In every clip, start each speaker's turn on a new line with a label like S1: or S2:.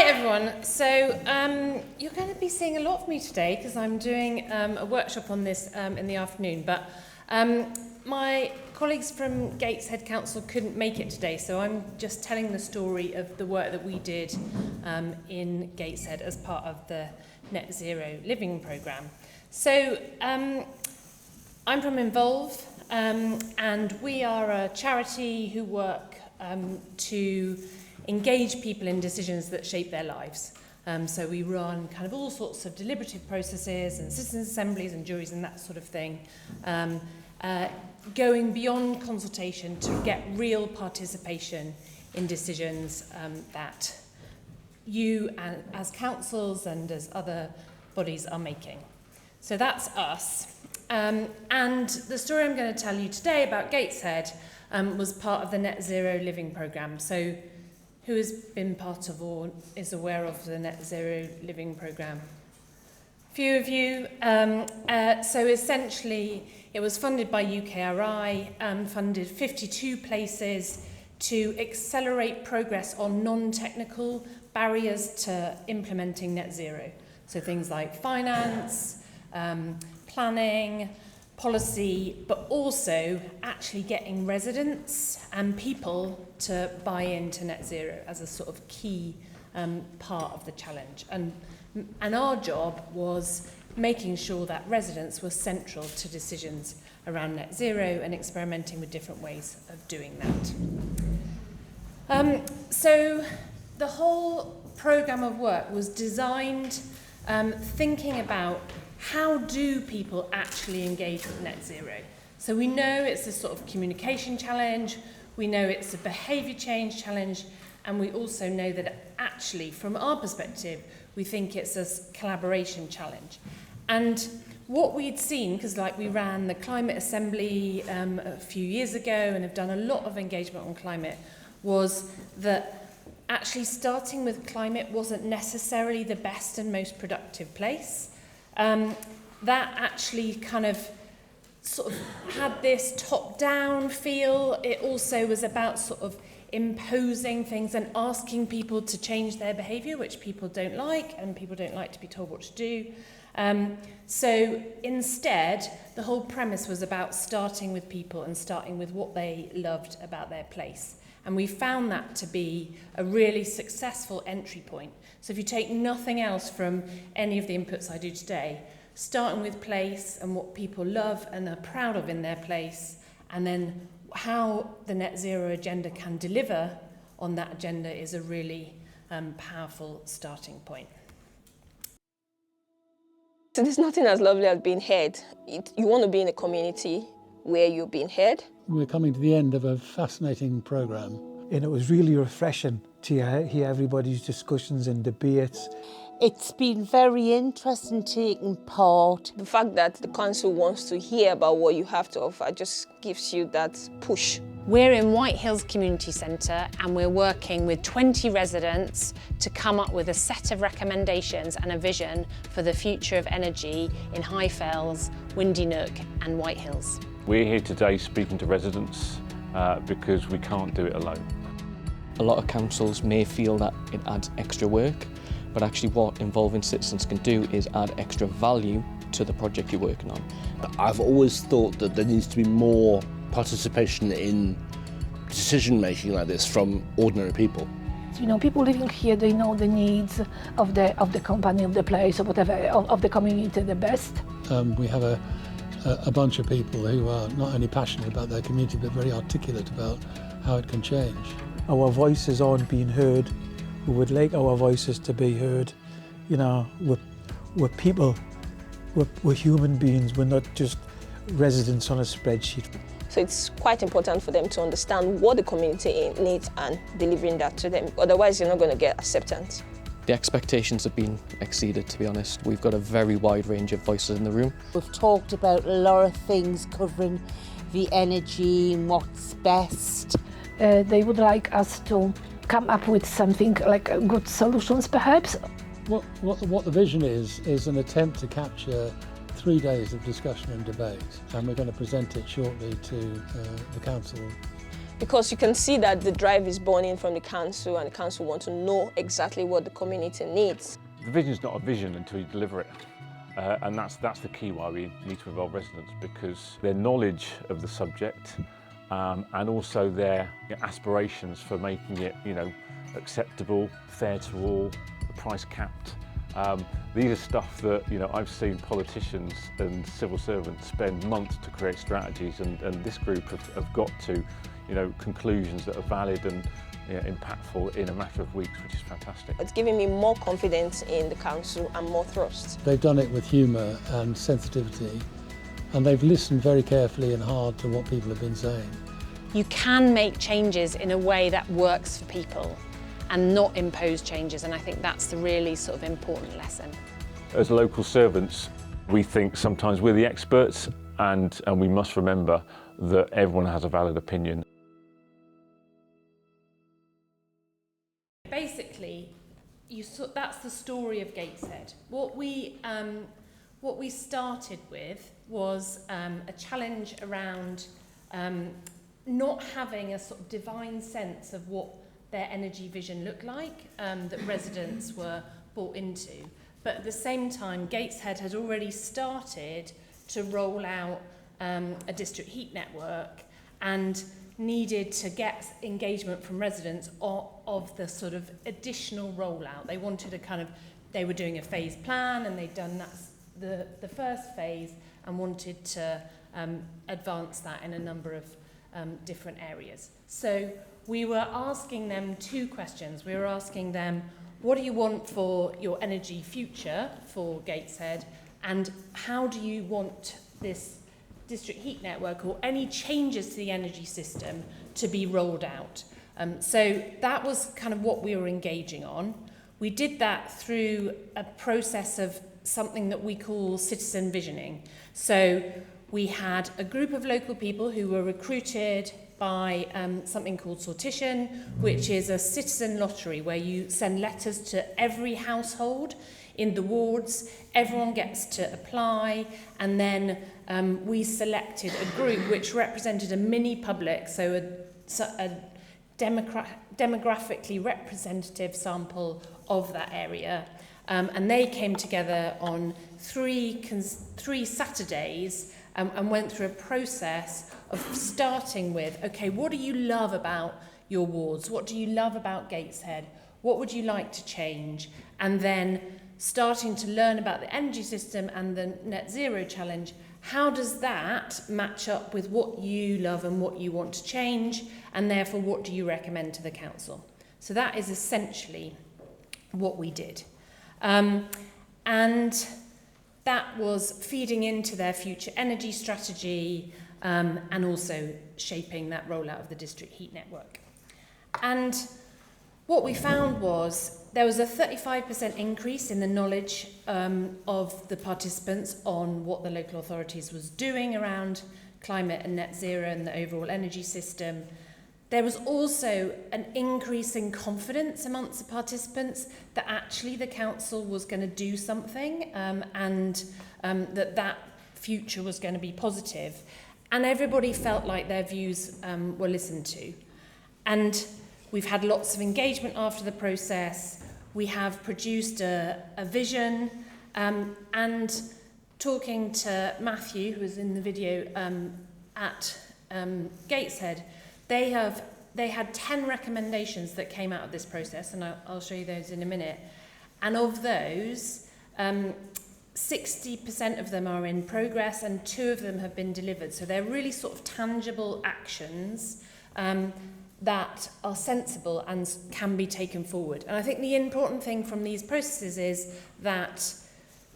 S1: everyone. So you're going to be seeing a lot of me today because I'm doing a workshop on this in the afternoon. But my colleagues from Gateshead Council couldn't make it today, so I'm just telling the story of the work that we did in Gateshead as part of the Net Zero Living Programme. So I'm from Involve, and we are a charity who work to engage people in decisions that shape their lives. So we run kind of all sorts of deliberative processes and citizens' assemblies and juries and that sort of thing, going beyond consultation to get real participation in decisions that you as councils and as other bodies are making. So that's us. And the story I'm going to tell you today about Gateshead was part of the Net Zero Living Programme. So who has been part of or is aware of the Net Zero Living Programme? A few of you. So essentially, it was funded by UKRI, funded 52 places to accelerate progress on non-technical barriers to implementing net zero. So things like finance, planning, policy, but also actually getting residents and people to buy into net zero as a sort of key part of the challenge. And our job was making sure that residents were central to decisions around net zero and experimenting with different ways of doing that. So the whole programme of work was designed thinking about how do people actually engage with net zero? So we know it's a sort of communication challenge, we know it's a behaviour change challenge, and we also know that actually, from our perspective, we think it's a collaboration challenge. And what we'd seen, because like we ran the Climate Assembly a few years ago and have done a lot of engagement on climate, was that actually starting with climate wasn't necessarily the best and most productive place. That actually kind of sort of had this top-down feel. It also was about sort of imposing things and asking people to change their behaviour, which people don't like, and people don't like to be told what to do. So instead, the whole premise was about starting with people and starting with what they loved about their place. And we found that to be a really successful entry point. So if you take nothing else from any of the inputs I do today, starting with place and what people love and are proud of in their place, and then how the net zero agenda can deliver on that agenda is a really powerful starting point.
S2: So there's nothing as lovely as being heard. You want to be in a community where you're being heard.
S3: We're coming to the end of a fascinating programme.
S4: And it was really refreshing to hear everybody's discussions and debates.
S5: It's been very interesting taking part.
S2: The fact that the council wants to hear about what you have to offer just gives you that push.
S1: We're in White Hills Community Centre and we're working with 20 residents to come up with a set of recommendations and a vision for the future of energy in High Fells, Windy Nook and White Hills.
S6: We're here today speaking to residents because we can't do it alone.
S7: A lot of councils may feel that it adds extra work, but actually what involving citizens can do is add extra value to the project you're working on.
S8: I've always thought that there needs to be more participation in decision making like this from ordinary people.
S9: You know, people living here, they know the needs of the company, of the place, or whatever, of the community the best.
S3: We have a bunch of people who are not only passionate about their community but very articulate about how it can change.
S4: Our voices aren't being heard. We would like our voices to be heard. You know, we're people, we're human beings, we're not just residents on a spreadsheet.
S2: So it's quite important for them to understand what the community needs and delivering that to them. Otherwise, you're not going to get acceptance.
S7: The expectations have been exceeded, to be honest. We've got a very wide range of voices in the room.
S5: We've talked about a lot of things covering the energy and what's best.
S9: They would like us to come up with something like good solutions, perhaps.
S3: What the vision is an attempt to capture 3 days of discussion and debate, and we're going to present it shortly to the council.
S2: because you can see that the drive is born in from the council, and the council want to know exactly what the community needs.
S6: The vision's not a vision until you deliver it. And that's the key why we need to involve residents, because their knowledge of the subject and also their aspirations for making it, acceptable, fair to all, price capped. These are stuff that I've seen politicians and civil servants spend months to create strategies, and this group have got to conclusions that are valid and impactful in a matter of weeks, which is fantastic.
S2: It's giving me more confidence in the council and more trust.
S3: They've done it with humour and sensitivity, and they've listened very carefully and hard to what people have been saying.
S1: You can make changes in a way that works for people and not impose changes, and I think that's the really sort of important lesson.
S6: As local servants, we think sometimes we're the experts, and we must remember that everyone has a valid opinion.
S1: Basically, that's the story of Gateshead. What we started with was a challenge around not having a sort of divine sense of what their energy vision looked like that residents were bought into. But at the same time, Gateshead had already started to roll out a district heat network and needed to get engagement from residents of the sort of additional rollout. They wanted they were doing a phase plan, and they'd done the first phase and wanted to advance that in a number of different areas. So we were asking them two questions. We were asking them, what do you want for your energy future for Gateshead, and how do you want this district heat network or any changes to the energy system to be rolled out? So that was kind of what we were engaging on. We did that through a process of something that we call citizen visioning. So we had a group of local people who were recruited by something called Sortition, which is a citizen lottery where you send letters to every household in the wards. Everyone gets to apply, and then we selected a group which represented a mini public, so a demographically representative sample of that area. And they came together on three Saturdays and went through a process of starting with, okay, what do you love about your wards? What do you love about Gateshead? What would you like to change? And then starting to learn about the energy system and the net zero challenge. How does that match up with what you love and what you want to change? And therefore, what do you recommend to the council? So that is essentially what we did. And that was feeding into their future energy strategy and also shaping that rollout of the district heat network. And what we found was there was a 35% increase in the knowledge of the participants on what the local authorities was doing around climate and net zero and the overall energy system. There was also an increase in confidence amongst the participants that actually the council was going to do something and that future was going to be positive. And everybody felt like their views were listened to. And we've had lots of engagement after the process. We have produced a vision, and talking to Matthew, who was in the video at Gateshead, they had 10 recommendations that came out of this process, and I'll show you those in a minute. And of those, 60% of them are in progress, and 2 of them have been delivered. So they're really sort of tangible actions that are sensible and can be taken forward. And I think the important thing from these processes is that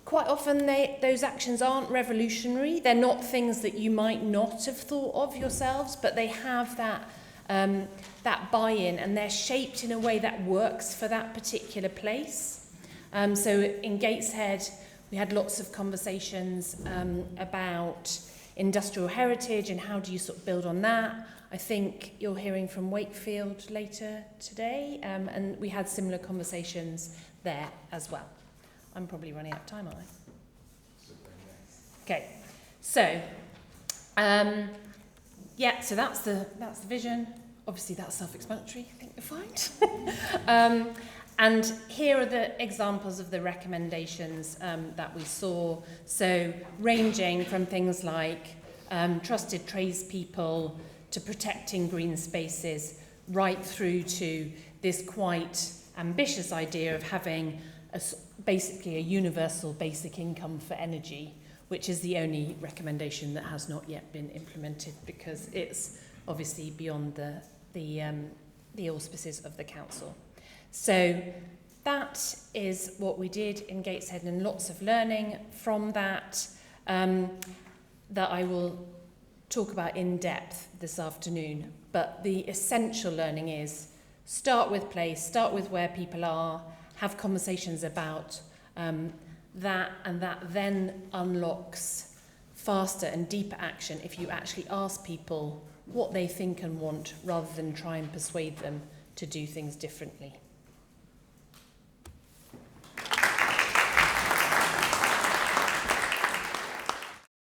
S1: quite often those actions aren't revolutionary. They're not things that you might not have thought of yourselves, but they have that buy-in, and they're shaped in a way that works for that particular place. So in Gateshead, we had lots of conversations about industrial heritage and how do you sort of build on that. I think you're hearing from Wakefield later today, and we had similar conversations there as well. I'm probably running out of time, aren't I? Okay, so so that's the vision. obviously that's self-explanatory, I think you'll find. And here are the examples of the recommendations that we saw. So ranging from things like trusted tradespeople to protecting green spaces, right through to this quite ambitious idea of having basically a universal basic income for energy, which is the only recommendation that has not yet been implemented because it's obviously beyond the auspices of the council. So that is what we did in Gateshead, and lots of learning from that that I will talk about in depth this afternoon. But the essential learning is start with place, start with where people are, have conversations about that, and that then unlocks faster and deeper action if you actually ask people what they think and want rather than try and persuade them to do things differently.